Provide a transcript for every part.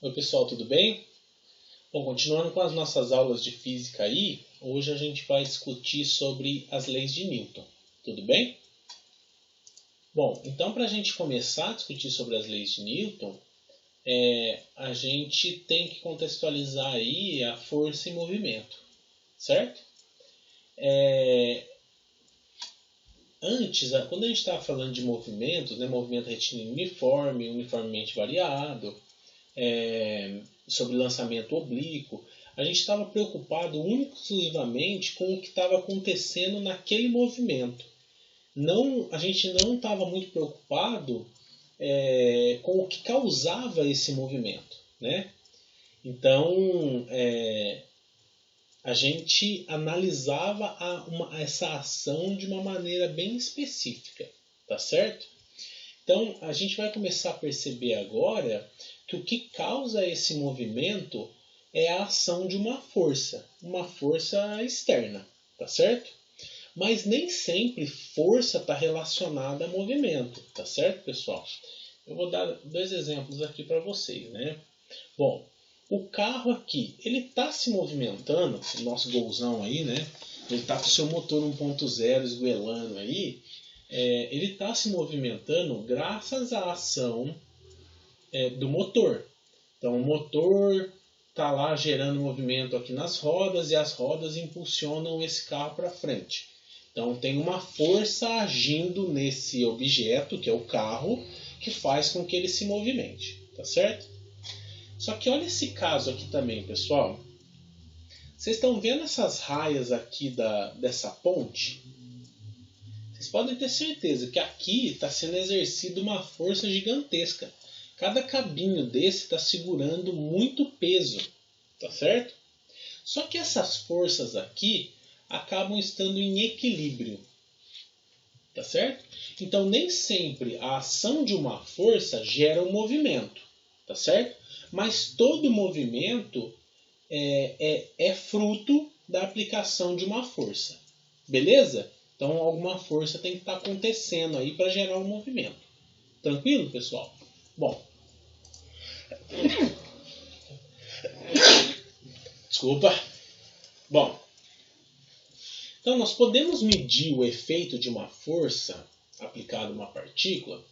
Oi pessoal, tudo bem? Bom, continuando com as nossas aulas de física aí, hoje a gente vai discutir sobre as leis de Newton, tudo bem? Bom, então para a gente começar a discutir sobre as leis de Newton, a gente tem que contextualizar aí a força e movimento, certo? Antes, quando a gente estava falando de movimentos, né, movimento retilíneo uniforme, uniformemente variado, sobre lançamento oblíquo, a gente estava preocupado único e exclusivamente com o que estava acontecendo naquele movimento. A gente não estava muito preocupado com o que causava esse movimento, né? Então, a gente analisava essa ação de uma maneira bem específica, tá certo? Então, a gente vai começar a perceber agora que o que causa esse movimento é a ação de uma força externa, tá certo? Mas nem sempre força está relacionada a movimento, tá certo, pessoal? Eu vou dar dois exemplos aqui para vocês, né? Bom, o carro aqui, ele está se movimentando, o nosso golzão aí, né? Ele está com o seu motor 1.0 esguelando aí, ele está se movimentando graças à ação do motor. Então o motor está lá gerando movimento aqui nas rodas e as rodas impulsionam esse carro para frente. Então tem uma força agindo nesse objeto, que é o carro, que faz com que ele se movimente, tá certo? Só que olha esse caso aqui também, pessoal. Vocês estão vendo essas raias aqui dessa ponte? Vocês podem ter certeza que aqui está sendo exercida uma força gigantesca. Cada cabinho desse está segurando muito peso, tá certo? Só que essas forças aqui acabam estando em equilíbrio, tá certo? Então nem sempre a ação de uma força gera um movimento, tá certo? Mas todo movimento é fruto da aplicação de uma força, beleza? Então alguma força tem que estar acontecendo aí para gerar um movimento. Tranquilo, pessoal? Bom, desculpa. Bom, então nós podemos medir o efeito de uma força aplicada a uma partícula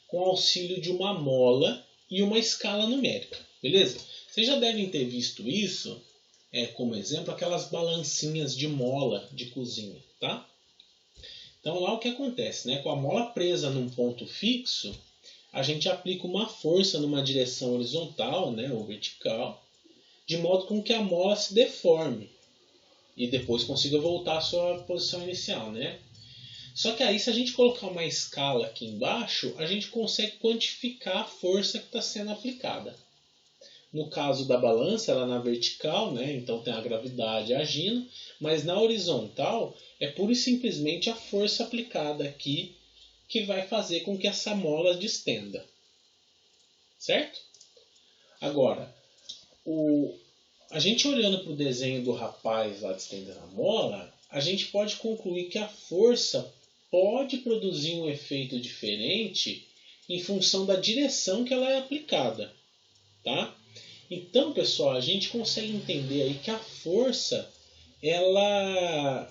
com o auxílio de uma mola e uma escala numérica, beleza? Vocês já devem ter visto isso, como exemplo, aquelas balancinhas de mola de cozinha, tá? Então lá o que acontece, né? Com a mola presa num ponto fixo, a gente aplica uma força numa direção horizontal, né, ou vertical, de modo com que a mola se deforme e depois consiga voltar à sua posição inicial, né? Só que aí, se a gente colocar uma escala aqui embaixo, a gente consegue quantificar a força que está sendo aplicada. No caso da balança, ela é na vertical, né? Então tem a gravidade agindo, mas na horizontal é pura e simplesmente a força aplicada aqui que vai fazer com que essa mola distenda. Certo? Agora, a gente olhando para o desenho do rapaz lá distendendo a mola, a gente pode concluir que a força pode produzir um efeito diferente em função da direção que ela é aplicada, tá? Então, pessoal, a gente consegue entender aí que a força ela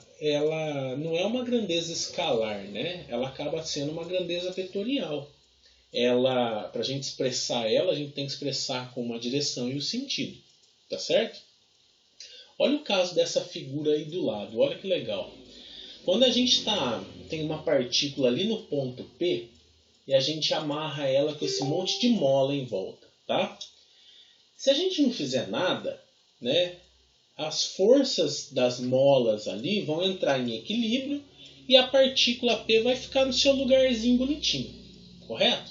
não é uma grandeza escalar, né? Ela acaba sendo uma grandeza vetorial. Para a gente expressar ela, a gente tem que expressar com uma direção e o sentido, tá certo? Olha o caso dessa figura aí do lado, olha que legal. Quando a gente tem uma partícula ali no ponto P e a gente amarra ela com esse monte de mola em volta, tá? Se a gente não fizer nada, né, as forças das molas ali vão entrar em equilíbrio e a partícula P vai ficar no seu lugarzinho bonitinho, correto?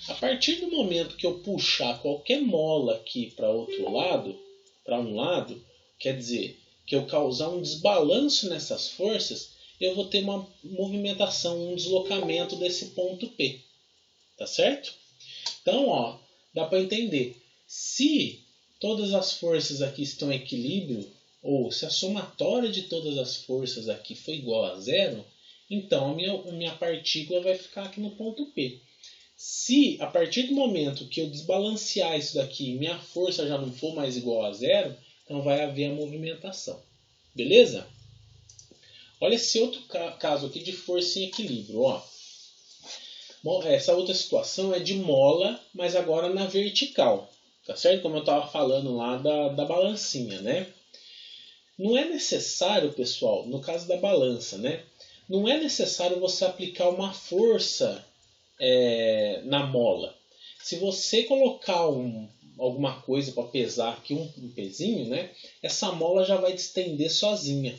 A partir do momento que eu puxar qualquer mola aqui para um lado, quer dizer que eu causar um desbalanço nessas forças, eu vou ter uma movimentação, um deslocamento desse ponto P, tá certo? Então, ó, dá para entender. Se todas as forças aqui estão em equilíbrio, ou se a somatória de todas as forças aqui for igual a zero, então a minha partícula vai ficar aqui no ponto P. Se a partir do momento que eu desbalancear isso daqui, minha força já não for mais igual a zero, então vai haver a movimentação. Beleza? Olha esse outro caso aqui de força em equilíbrio. Ó. Essa outra situação é de mola, mas agora na vertical. Tá certo? Como eu estava falando lá da balancinha, né? Não é necessário, pessoal, no caso da balança, né? Não é necessário você aplicar uma força na mola. Se você colocar alguma coisa para pesar aqui, um pezinho, né? Essa mola já vai distender sozinha,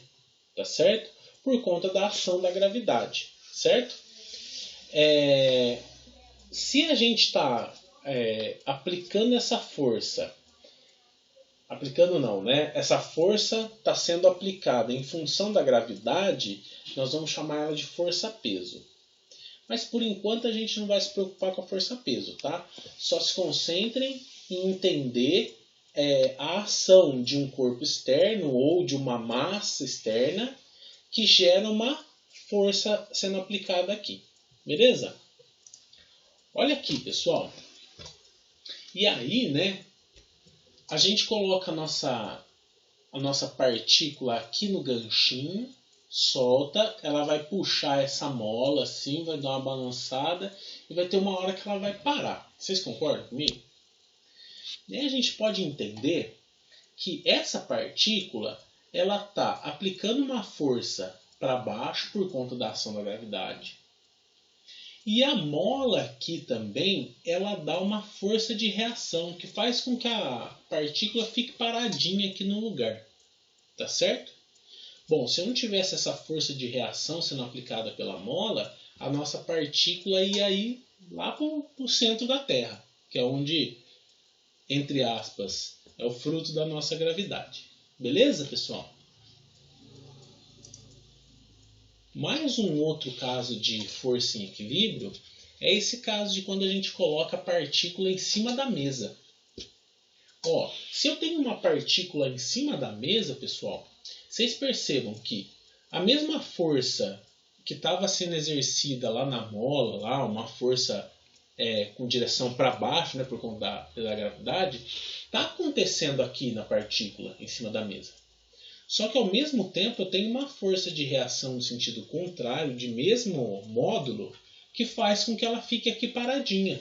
tá certo? Por conta da ação da gravidade, certo? Se a gente está aplicando essa força, aplicando não, né? Essa força está sendo aplicada em função da gravidade, nós vamos chamar ela de força-peso. Mas por enquanto a gente não vai se preocupar com a força-peso, tá? Só se concentrem em entender a ação de um corpo externo ou de uma massa externa que gera uma força sendo aplicada aqui. Beleza? Olha aqui, pessoal. E aí, né? A gente coloca a nossa partícula aqui no ganchinho, solta, ela vai puxar essa mola assim, vai dar uma balançada e vai ter uma hora que ela vai parar. Vocês concordam comigo? E aí a gente pode entender que essa partícula ela está aplicando uma força para baixo por conta da ação da gravidade. E a mola aqui também, ela dá uma força de reação que faz com que a partícula fique paradinha aqui no lugar. Tá certo? Bom, se eu não tivesse essa força de reação sendo aplicada pela mola, a nossa partícula ia ir lá para o centro da Terra, que é onde, entre aspas, é o fruto da nossa gravidade. Beleza, pessoal? Mais um outro caso de força em equilíbrio é esse caso de quando a gente coloca a partícula em cima da mesa. Ó, se eu tenho uma partícula em cima da mesa, pessoal, vocês percebam que a mesma força que estava sendo exercida lá na mola, lá, uma força com direção para baixo, né, por conta da gravidade, está acontecendo aqui na partícula em cima da mesa. Só que ao mesmo tempo eu tenho uma força de reação no sentido contrário, de mesmo módulo, que faz com que ela fique aqui paradinha.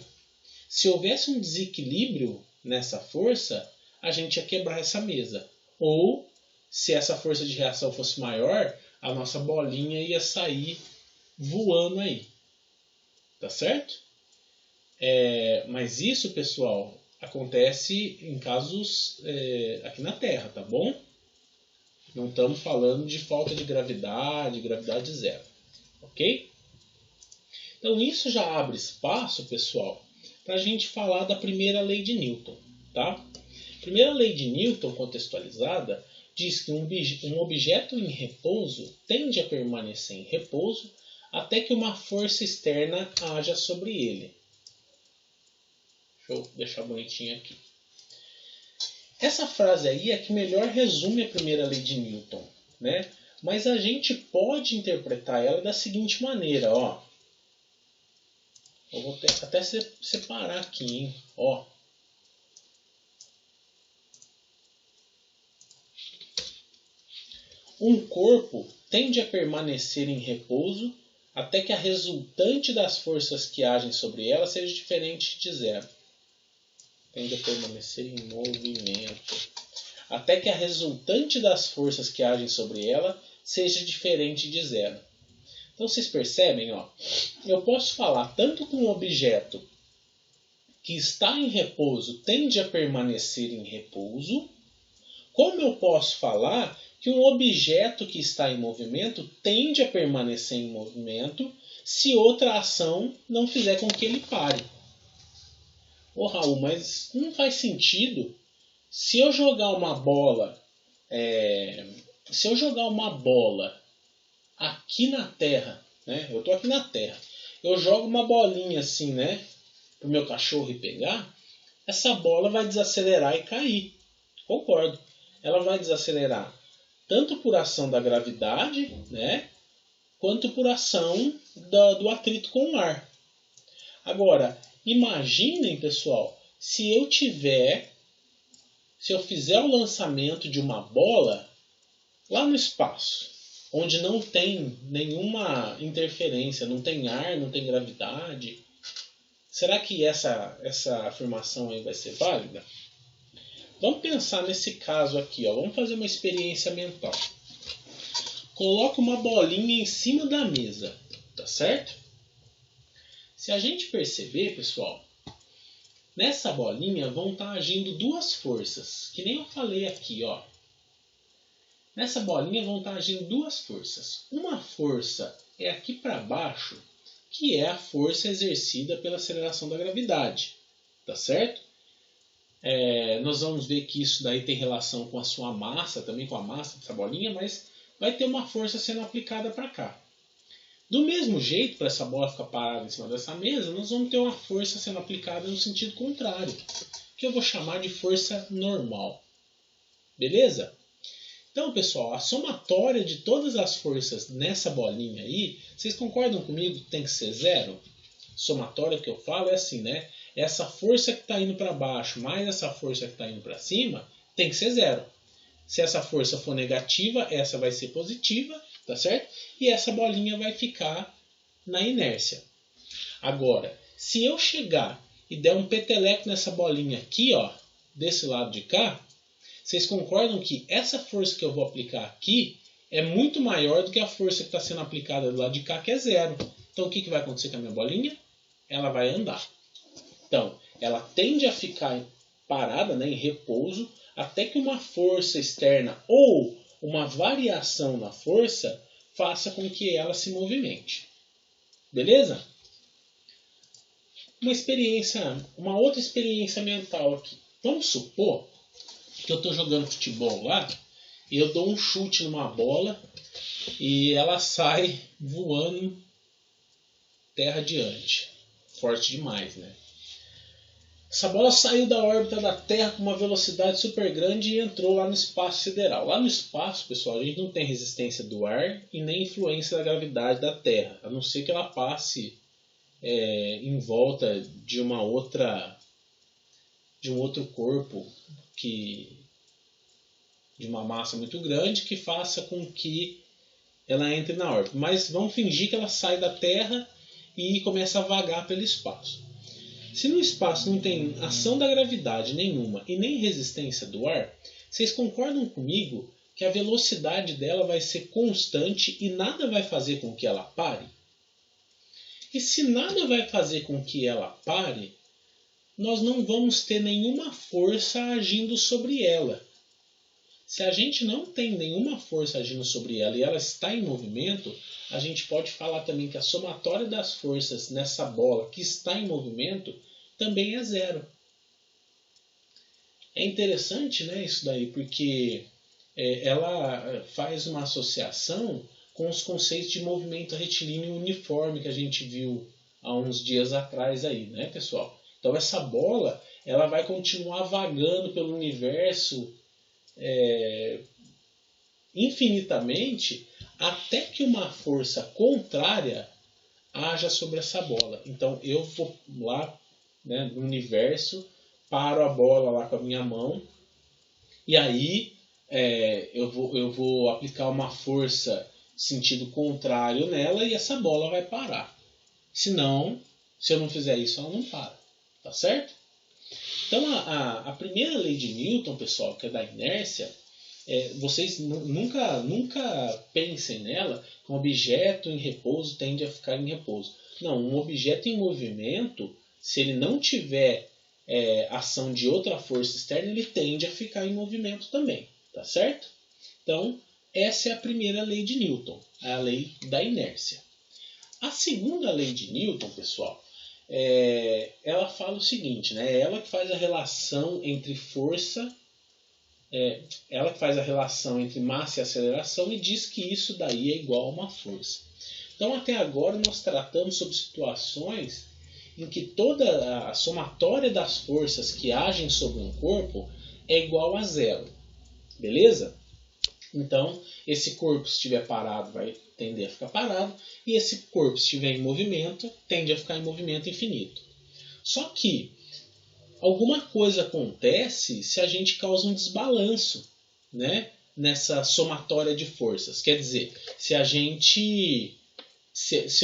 Se houvesse um desequilíbrio nessa força, a gente ia quebrar essa mesa. Ou, se essa força de reação fosse maior, a nossa bolinha ia sair voando aí. Tá certo? Mas isso, pessoal, acontece em casos aqui na Terra, tá bom? Não estamos falando de falta de gravidade zero. Ok? Então isso já abre espaço, pessoal, para a gente falar da primeira lei de Newton. Tá? A primeira lei de Newton, contextualizada, diz que um objeto em repouso tende a permanecer em repouso até que uma força externa haja sobre ele. Deixa eu deixar bonitinho aqui. Essa frase aí é que melhor resume a primeira lei de Newton, né? Mas a gente pode interpretar ela da seguinte maneira, ó. Eu vou até separar aqui, hein? Ó. Um corpo tende a permanecer em repouso até que a resultante das forças que agem sobre ela seja diferente de zero. Tende a permanecer em movimento até que a resultante das forças que agem sobre ela seja diferente de zero. Então vocês percebem, ó, eu posso falar tanto que um objeto que está em repouso tende a permanecer em repouso, como eu posso falar que um objeto que está em movimento tende a permanecer em movimento se outra ação não fizer com que ele pare. Ô Raul, mas não faz sentido. Se eu jogar uma bola, aqui na Terra, né? Eu estou aqui na Terra, eu jogo uma bolinha assim, né, para o meu cachorro ir pegar, essa bola vai desacelerar e cair. Concordo. Ela vai desacelerar tanto por ação da gravidade, né, quanto por ação do atrito com o ar. Agora, imaginem, pessoal, se eu fizer o lançamento de uma bola lá no espaço, onde não tem nenhuma interferência, não tem ar, não tem gravidade, será que essa afirmação aí vai ser válida? Vamos pensar nesse caso aqui, ó. Vamos fazer uma experiência mental. Coloca uma bolinha em cima da mesa, tá certo? Se a gente perceber, pessoal, nessa bolinha vão estar agindo duas forças, que nem eu falei aqui, ó. Nessa bolinha vão estar agindo duas forças. Uma força é aqui para baixo, que é a força exercida pela aceleração da gravidade, tá certo? Nós vamos ver que isso daí tem relação com a sua massa, também com a massa dessa bolinha, mas vai ter uma força sendo aplicada para cá. Do mesmo jeito, para essa bola ficar parada em cima dessa mesa, nós vamos ter uma força sendo aplicada no sentido contrário, que eu vou chamar de força normal. Beleza? Então, pessoal, a somatória de todas as forças nessa bolinha aí, vocês concordam comigo que tem que ser zero? Somatória que eu falo é assim, né? Essa força que está indo para baixo mais essa força que está indo para cima tem que ser zero. Se essa força for negativa, essa vai ser positiva, tá certo? E essa bolinha vai ficar na inércia. Agora, se eu chegar e der um peteleco nessa bolinha aqui, ó, desse lado de cá, vocês concordam que essa força que eu vou aplicar aqui é muito maior do que a força que está sendo aplicada do lado de cá, que é zero. Então, o que vai acontecer com a minha bolinha? Ela vai andar. Então, ela tende a ficar parada, né, em repouso, até que uma força externa ou uma variação na força faça com que ela se movimente. Beleza? Uma outra experiência mental aqui. Vamos supor que eu estou jogando futebol lá e eu dou um chute numa bola e ela sai voando terra adiante. Forte demais, né? Essa bola saiu da órbita da Terra com uma velocidade super grande e entrou lá no espaço sideral. Lá no espaço, pessoal, a gente não tem resistência do ar e nem influência da gravidade da Terra, a não ser que ela passe em volta de um outro corpo de uma massa muito grande que faça com que ela entre na órbita. Mas vamos fingir que ela sai da Terra e começa a vagar pelo espaço. Se no espaço não tem ação da gravidade nenhuma e nem resistência do ar, vocês concordam comigo que a velocidade dela vai ser constante e nada vai fazer com que ela pare? E se nada vai fazer com que ela pare, nós não vamos ter nenhuma força agindo sobre ela. Se a gente não tem nenhuma força agindo sobre ela e ela está em movimento, a gente pode falar também que a somatória das forças nessa bola que está em movimento também é zero. É interessante, né, isso daí, porque ela faz uma associação com os conceitos de movimento retilíneo uniforme que a gente viu há uns dias atrás aí, né, pessoal? Então essa bola ela vai continuar vagando pelo universo infinitamente até que uma força contrária haja sobre essa bola. Então eu vou lá, né, no universo, paro a bola lá com a minha mão e aí eu vou aplicar uma força sentido contrário nela e essa bola vai parar. Senão, se eu não fizer isso, ela não para. Tá certo? Então a primeira lei de Newton, pessoal, que é da inércia, vocês nunca pensem nela que um objeto em repouso tende a ficar em repouso. Não, um objeto em movimento, se ele não tiver ação de outra força externa, ele tende a ficar em movimento também. Tá certo? Então, essa é a primeira lei de Newton, a lei da inércia. A segunda lei de Newton, pessoal, ela fala o seguinte, né? Ela que faz a relação entre força, ela que faz a relação entre massa e aceleração e diz que isso daí é igual a uma força. Então, até agora, nós tratamos sobre situações em que toda a somatória das forças que agem sobre um corpo é igual a zero. Beleza? Então, esse corpo, se estiver parado, vai tender a ficar parado. E esse corpo, se estiver em movimento, tende a ficar em movimento infinito. Só que alguma coisa acontece se a gente causa um desbalanço, né, nessa somatória de forças. Quer dizer, se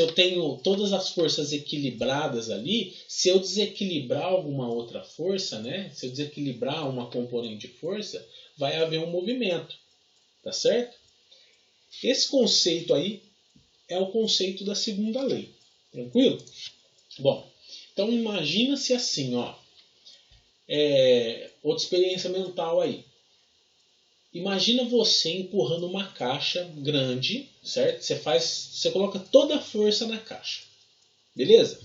eu tenho todas as forças equilibradas ali, se eu desequilibrar alguma outra força, né, se eu desequilibrar uma componente de força, vai haver um movimento. Tá certo? Esse conceito aí é o conceito da segunda lei. Tranquilo? Bom, então imagina-se assim, ó. Outra experiência mental aí. Imagina você empurrando uma caixa grande, certo? Você coloca toda a força na caixa. Beleza?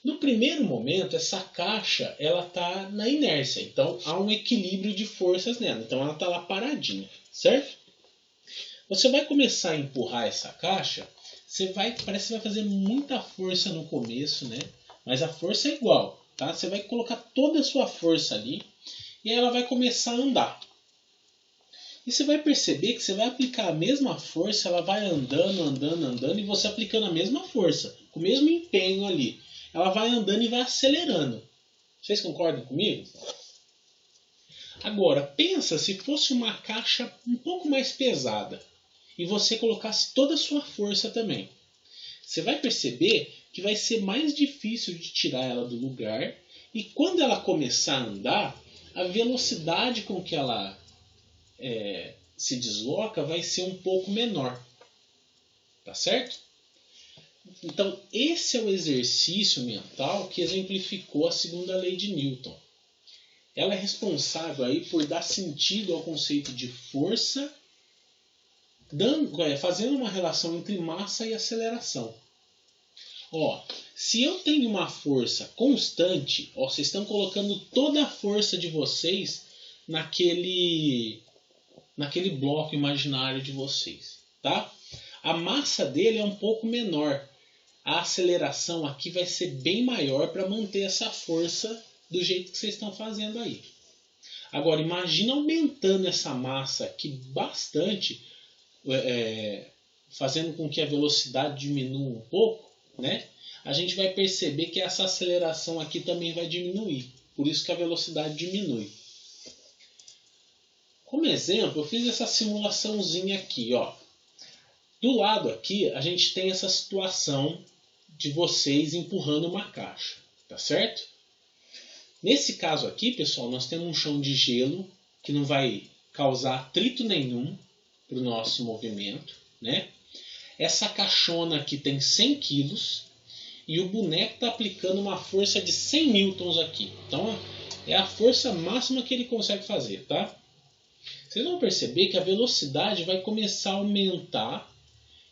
No primeiro momento, essa caixa ela tá na inércia. Então há um equilíbrio de forças nela. Então ela tá lá paradinha, certo? Você vai começar a empurrar essa caixa, parece que vai fazer muita força no começo, né? Mas a força é igual, tá? Você vai colocar toda a sua força ali e ela vai começar a andar. E você vai perceber que você vai aplicar a mesma força, ela vai andando e você aplicando a mesma força, com o mesmo empenho ali. Ela vai andando e vai acelerando. Vocês concordam comigo? Agora, pensa se fosse uma caixa um pouco mais pesada e você colocasse toda a sua força também. Você vai perceber que vai ser mais difícil de tirar ela do lugar e quando ela começar a andar, a velocidade com que ela se desloca vai ser um pouco menor. Tá certo? Então, esse é o exercício mental que exemplificou a segunda lei de Newton. Ela é responsável aí por dar sentido ao conceito de força, fazendo uma relação entre massa e aceleração. Ó, se eu tenho uma força constante, ó, vocês estão colocando toda a força de vocês naquele bloco imaginário de vocês, tá? A massa dele é um pouco menor. A aceleração aqui vai ser bem maior para manter essa força do jeito que vocês estão fazendo aí. Agora, imagina aumentando essa massa aqui bastante, fazendo com que a velocidade diminua um pouco, né? A gente vai perceber que essa aceleração aqui também vai diminuir. Por isso que a velocidade diminui. Como exemplo, eu fiz essa simulaçãozinha aqui, ó. Do lado aqui, a gente tem essa situação de vocês empurrando uma caixa, tá certo? Nesse caso aqui, pessoal, nós temos um chão de gelo que não vai causar atrito nenhum para o nosso movimento, né? Essa caixona aqui tem 100 quilos e o boneco está aplicando uma força de 100 newtons aqui. Então, é a força máxima que ele consegue fazer, tá? Vocês vão perceber que a velocidade vai começar a aumentar,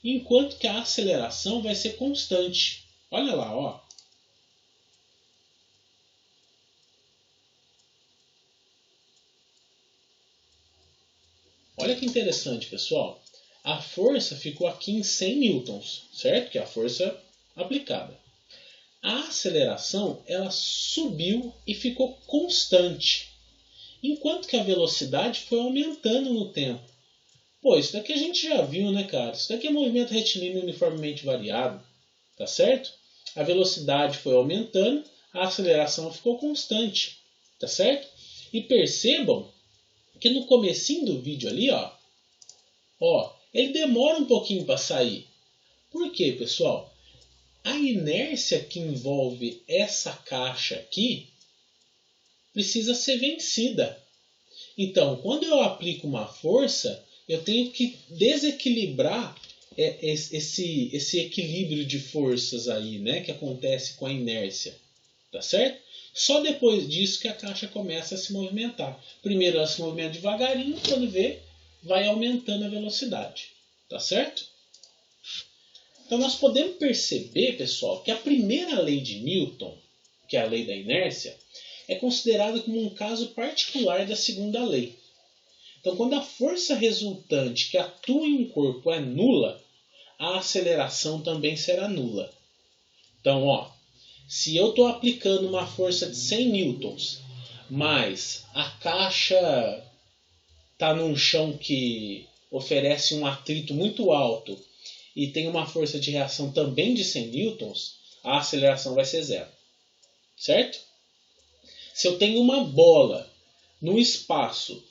enquanto que a aceleração vai ser constante. Olha lá, ó. Olha que interessante, pessoal. A força ficou aqui em 100 newtons, certo? Que é a força aplicada. A aceleração, ela subiu e ficou constante, enquanto que a velocidade foi aumentando no tempo. Pô, isso daqui a gente já viu, né, cara? Isso daqui é movimento retilíneo uniformemente variado, tá certo? A velocidade foi aumentando, a aceleração ficou constante, tá certo? E percebam que no comecinho do vídeo ali, ó, ele demora um pouquinho para sair. Por quê, pessoal? A inércia que envolve essa caixa aqui precisa ser vencida. Então, quando eu aplico uma força, eu tenho que desequilibrar esse equilíbrio de forças aí, né, que acontece com a inércia, tá certo? Só depois disso que a caixa começa a se movimentar. Primeiro ela se movimenta devagarinho, quando vê, vai aumentando a velocidade, tá certo? Então nós podemos perceber, pessoal, que a primeira lei de Newton, que é a lei da inércia, é considerada como um caso particular da segunda lei. Então, quando a força resultante que atua em um corpo é nula, a aceleração também será nula. Então, ó, se eu estou aplicando uma força de 100 newtons, mas a caixa está num chão que oferece um atrito muito alto e tem uma força de reação também de 100 newtons, a aceleração vai ser zero. Certo? Se eu tenho uma bola no espaço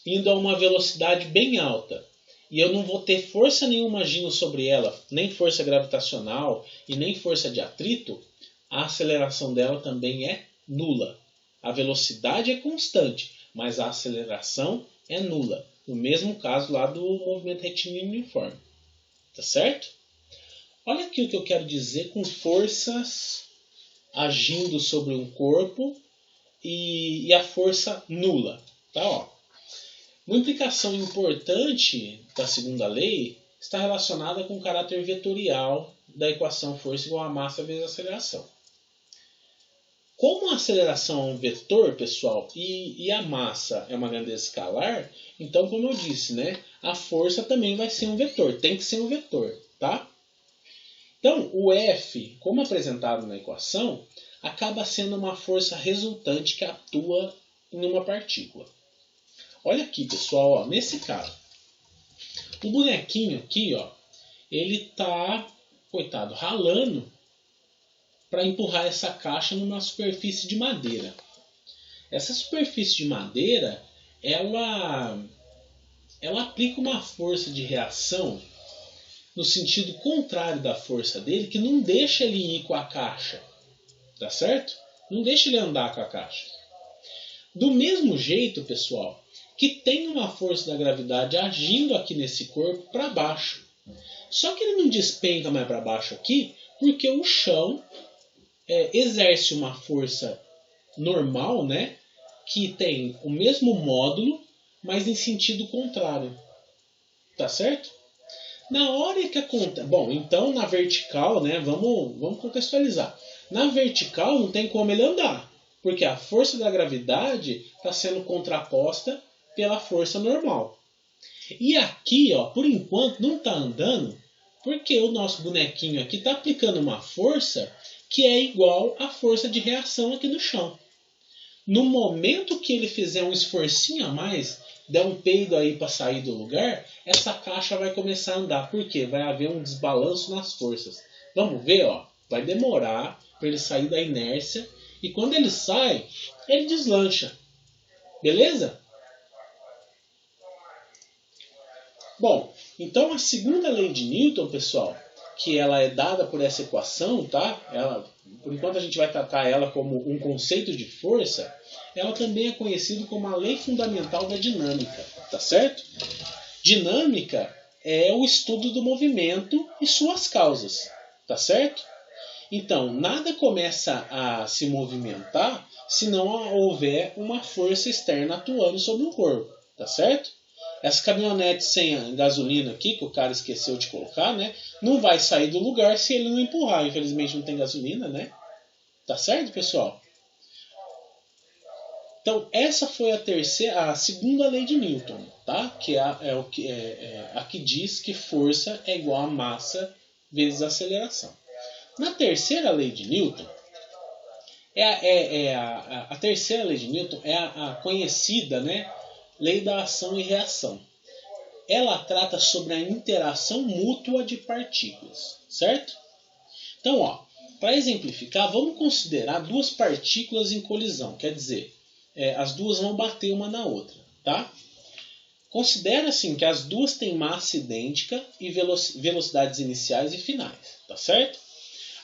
indo a uma velocidade bem alta e eu não vou ter força nenhuma agindo sobre ela, nem força gravitacional e nem força de atrito, a aceleração dela também é nula. A velocidade é constante, mas a aceleração é nula. No mesmo caso lá do movimento retilíneo uniforme. Tá certo? Olha aqui o que eu quero dizer com forças agindo sobre um corpo e a força nula. Tá, ó. Uma implicação importante da segunda lei está relacionada com o caráter vetorial da equação força igual a massa vezes a aceleração. Como a aceleração é um vetor, pessoal, e a massa é uma grandeza escalar, então, como eu disse, né, a força também vai ser um vetor, tem que ser um vetor, tá? Então, o F, como apresentado na equação, acaba sendo uma força resultante que atua em uma partícula. Olha aqui, pessoal, ó, nesse caso, o bonequinho aqui, ó, ele tá, coitado, ralando para empurrar essa caixa numa superfície de madeira. Essa superfície de madeira, ela aplica uma força de reação no sentido contrário da força dele, que não deixa ele ir com a caixa. Tá certo? Não deixa ele andar com a caixa. Do mesmo jeito, pessoal, que tem uma força da gravidade agindo aqui nesse corpo para baixo. Só que ele não despenca mais para baixo aqui, porque o chão exerce uma força normal, né, que tem o mesmo módulo, mas em sentido contrário. Tá certo? Na hora que acontece... Bom, então na vertical, né, vamos contextualizar. Na vertical não tem como ele andar, porque a força da gravidade está sendo contraposta pela força normal. E aqui, ó, por enquanto, não está andando, porque o nosso bonequinho aqui está aplicando uma força que é igual à força de reação aqui no chão. No momento que ele fizer um esforcinho a mais, der um peido aí para sair do lugar, essa caixa vai começar a andar. Por quê? Vai haver um desbalanço nas forças. Vamos ver, ó. Vai demorar para ele sair da inércia. E quando ele sai, ele deslancha. Beleza? Bom, então a segunda lei de Newton, pessoal, que ela é dada por essa equação, tá? Por enquanto a gente vai tratar ela como um conceito de força, ela também é conhecida como a lei fundamental da dinâmica, tá certo? Dinâmica é o estudo do movimento e suas causas, tá certo? Então, nada começa a se movimentar se não houver uma força externa atuando sobre o corpo, tá certo? Essa caminhonete sem gasolina aqui, que o cara esqueceu de colocar, né? Não vai sair do lugar se ele não empurrar. Infelizmente não tem gasolina, né? Tá certo, pessoal? Então, essa foi a segunda lei de Newton, tá? Que a que diz que força é igual a massa vezes a aceleração. Na terceira lei de Newton, a terceira lei de Newton é a conhecida, né? Lei da ação e reação. Ela trata sobre a interação mútua de partículas, certo? Então, ó, para exemplificar, vamos considerar duas partículas em colisão, quer dizer, as duas vão bater uma na outra, tá? Considera assim que as duas têm massa idêntica e velocidades iniciais e finais, tá certo?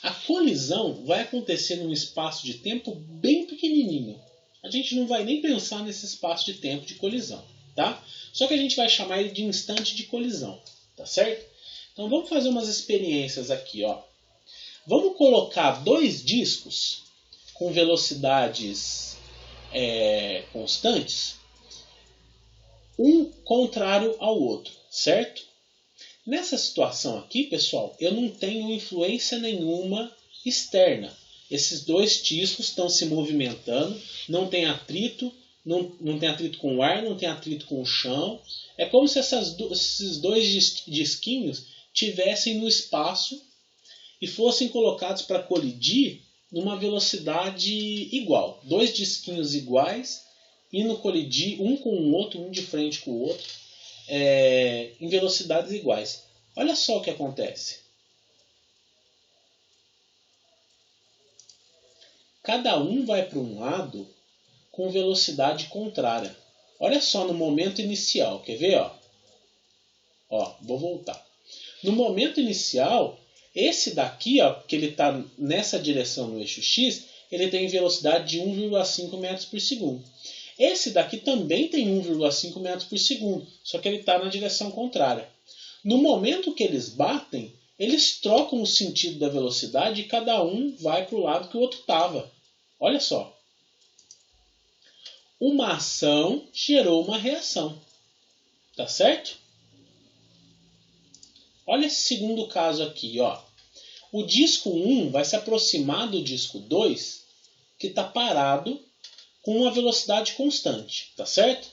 A colisão vai acontecer num espaço de tempo bem pequenininho. A gente não vai nem pensar nesse espaço de tempo de colisão, tá? Só que a gente vai chamar ele de instante de colisão, tá certo? Então vamos fazer umas experiências aqui, ó. Vamos colocar dois discos com velocidades constantes, um contrário ao outro, certo? Nessa situação aqui, pessoal, eu não tenho influência nenhuma externa. Esses dois discos estão se movimentando, não tem atrito, não tem atrito com o ar, não tem atrito com o chão. É como se esses dois disquinhos tivessem no espaço e fossem colocados para colidir numa velocidade igual. Dois disquinhos iguais indo colidir um com o outro, um de frente com o outro, em velocidades iguais. Olha só o que acontece. Cada um vai para um lado com velocidade contrária. Olha só no momento inicial. Quer ver? Vou voltar. No momento inicial, esse daqui, que ele está nessa direção no eixo X, ele tem velocidade de 1,5 metros por segundo. Esse daqui também tem 1,5 metros por segundo, só que ele está na direção contrária. No momento que eles batem, eles trocam o sentido da velocidade e cada um vai para o lado que o outro estava. Olha só. Uma ação gerou uma reação. Tá certo? Olha esse segundo caso aqui. O disco 1 vai se aproximar do disco 2, que está parado com uma velocidade constante. Tá certo?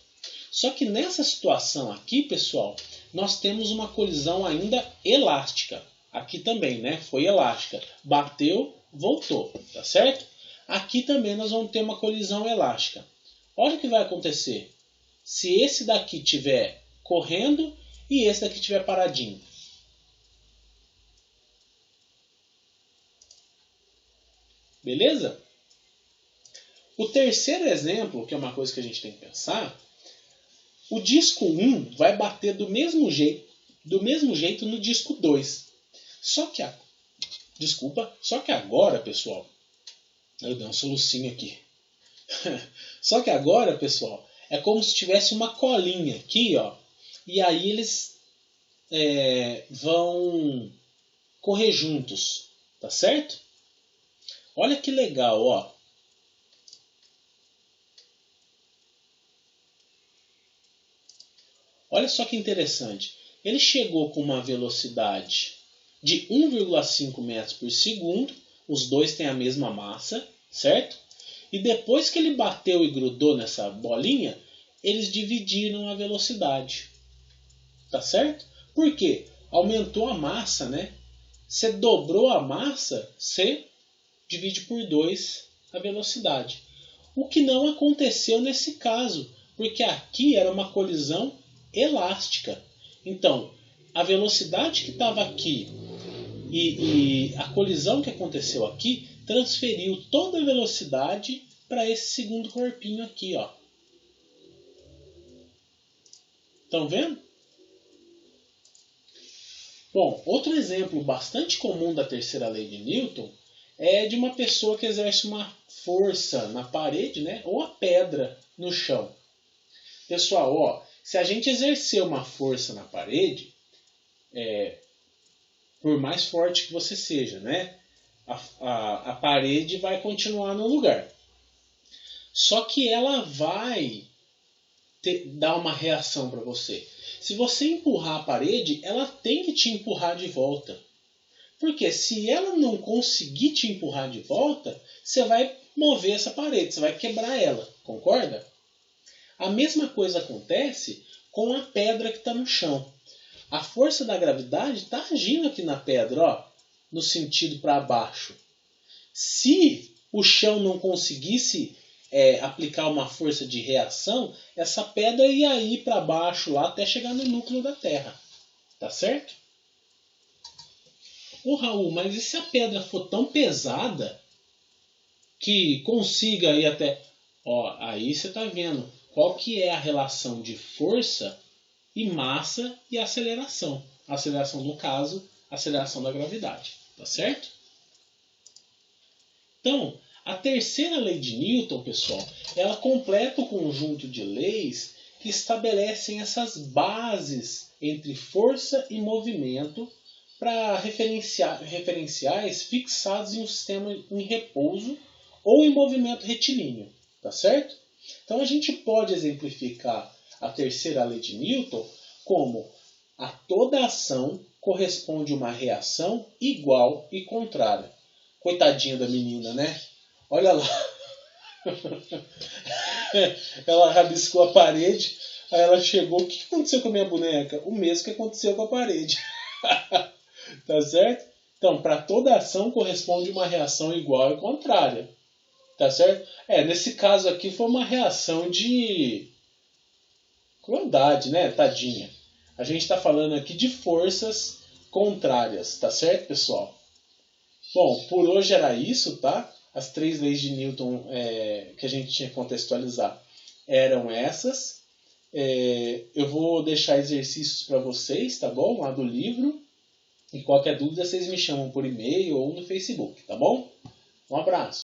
Só que nessa situação aqui, pessoal, nós temos uma colisão ainda elástica. Aqui também, né? Foi elástica. Bateu, voltou. Tá certo? Aqui também nós vamos ter uma colisão elástica. Olha o que vai acontecer. Se esse daqui estiver correndo e esse daqui estiver paradinho. Beleza? O terceiro exemplo, que é uma coisa que a gente tem que pensar, o disco 1 vai bater do mesmo jeito no disco 2. Só que agora, pessoal, eu dei um solucinho aqui. Só que agora, pessoal, é como se tivesse uma colinha aqui, e aí eles vão correr juntos, tá certo? Olha que legal, Olha só que interessante. Ele chegou com uma velocidade de 1,5 metros por segundo. Os dois têm a mesma massa, certo? E depois que ele bateu e grudou nessa bolinha, eles dividiram a velocidade. Tá certo? Por quê? Aumentou a massa, né? Você dobrou a massa, você divide por 2 a velocidade. O que não aconteceu nesse caso, porque aqui era uma colisão elástica. Então, a velocidade que estava aqui e a colisão que aconteceu aqui transferiu toda a velocidade para esse segundo corpinho aqui, Estão vendo? Bom, outro exemplo bastante comum da terceira lei de Newton é de uma pessoa que exerce uma força na parede, né, ou a pedra no chão. Pessoal, se a gente exercer uma força na parede, por mais forte que você seja, né, a parede vai continuar no lugar. Só que ela vai dar uma reação para você. Se você empurrar a parede, ela tem que te empurrar de volta. Porque se ela não conseguir te empurrar de volta, você vai mover essa parede, você vai quebrar ela. Concorda? A mesma coisa acontece com a pedra que está no chão. A força da gravidade está agindo aqui na pedra, no sentido para baixo. Se o chão não conseguisse aplicar uma força de reação, essa pedra ia ir para baixo lá até chegar no núcleo da Terra. Tá certo? Ô Raul, mas e se a pedra for tão pesada que consiga ir até... aí você está vendo qual que é a relação de força e massa e aceleração. A aceleração, no caso, a aceleração da gravidade. Tá certo? Então, a terceira lei de Newton, pessoal, ela completa o conjunto de leis que estabelecem essas bases entre força e movimento para referenciais fixados em um sistema em repouso ou em movimento retilíneo. Tá certo? Então, a gente pode exemplificar a terceira lei de Newton como a toda ação corresponde uma reação igual e contrária. Coitadinha da menina, né? Olha lá. Ela rabiscou a parede, aí ela chegou. O que aconteceu com a minha boneca? O mesmo que aconteceu com a parede. Tá certo? Então, para toda ação corresponde uma reação igual e contrária. Tá certo? Nesse caso aqui foi uma reação de crueldade, né? Tadinha. A gente está falando aqui de forças contrárias, tá certo, pessoal? Bom, por hoje era isso, tá? As 3 leis de Newton que a gente tinha que contextualizar eram essas. Eu vou deixar exercícios para vocês, tá bom? Lá do livro. E qualquer dúvida vocês me chamam por e-mail ou no Facebook, tá bom? Um abraço.